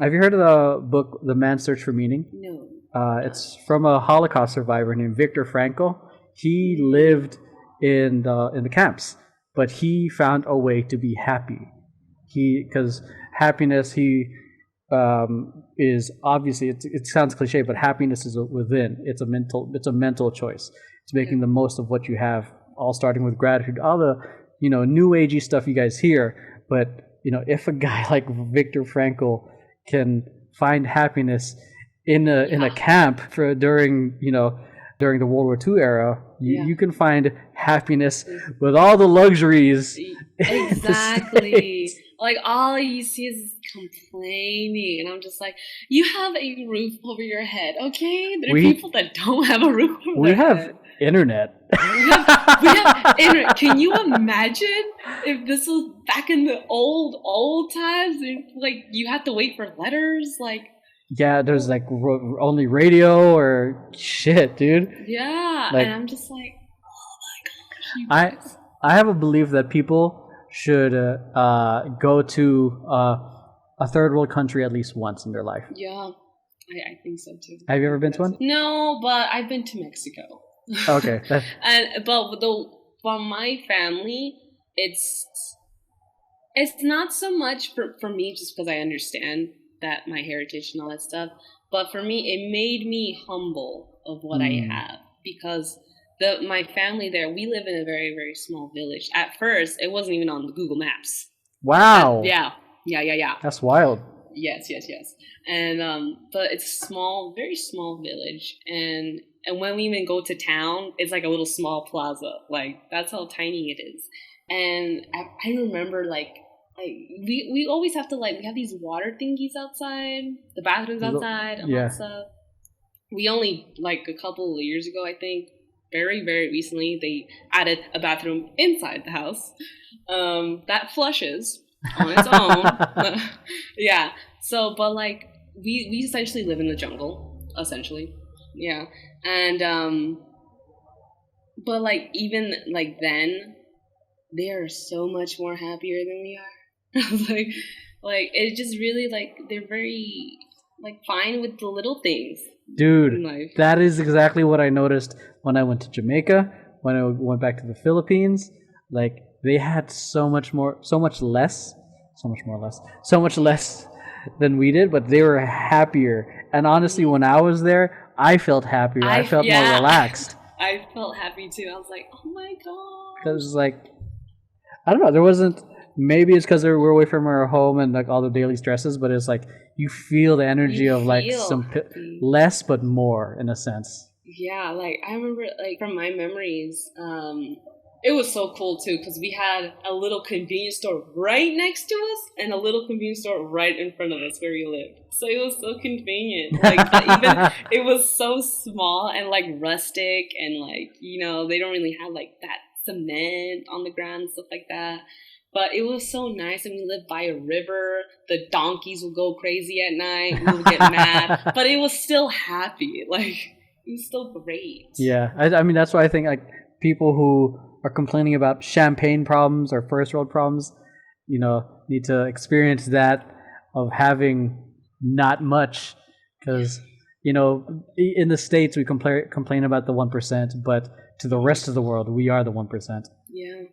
Have you heard of the book The Man's Search for Meaning? No. It's from a Holocaust survivor named Viktor Frankl. He lived in the camps, but he found a way to be happy. Because happiness, is obviously, it sounds cliche, but happiness is within. It's a mental choice. It's making the most of what you have, all starting with gratitude. All the new agey stuff you guys hear, but if a guy like Viktor Frankl can find happiness in a camp during the World War II era, you can find happiness with all the luxuries. Exactly. Like all you see is complaining, and I'm just like, you have a roof over your head, okay? There are people that don't have a roof over their head. We have internet. we have internet. Can you imagine if this was back in the old times? Like you had to wait for letters, like. Yeah, there's like only radio or shit, dude. Yeah, like, and I'm just like, oh my gosh. I have a belief that people should go to a third world country at least once in their life. Yeah, I think so too. Have you ever been to one? No, but I've been to Mexico. Okay. But my family, it's not so much for me just because I understand that my heritage and all that stuff, but for me it made me humble of what I have, because my family there, we live in a very, very small village. At first it wasn't even on the Google Maps. Wow. Yeah. That's wild. Yes. And but it's small, very small village, and when we even go to town, it's like a little small plaza. Like that's how tiny it is. And I remember like we always have to we have these water thingies outside, the bathrooms outside, and all that stuff. We only a couple of years ago, I think, very, very recently, they added a bathroom inside the house that flushes on its own. Yeah. So, but we essentially live in the jungle, essentially. Yeah. And but even then, they are so much more happier than we are. It just really they're very fine with the little things. Dude, that is exactly what I noticed when I went to Jamaica, when I went back to the Philippines. They had so much less than we did, but they were happier. And honestly, when I was there, I felt happier. I felt more relaxed. I felt happy too. I was like, oh my god. Because I don't know, there wasn't. Maybe it's because we're away from our home and all the daily stresses, but it's you feel the energy of some less but more in a sense. Yeah, I remember from my memories, it was so cool too because we had a little convenience store right next to us and a little convenience store right in front of us where we lived. So it was so convenient. Even it was so small and rustic, and they don't really have that cement on the ground and stuff like that. But it was so nice, and we lived by a river. The donkeys would go crazy at night. We would get mad, but it was still happy. It was still great. Yeah, I mean that's why I think people who are complaining about champagne problems or first world problems, need to experience that of having not much, because in the States we complain about the 1%, but to the rest of the world we are the 1%. Yeah.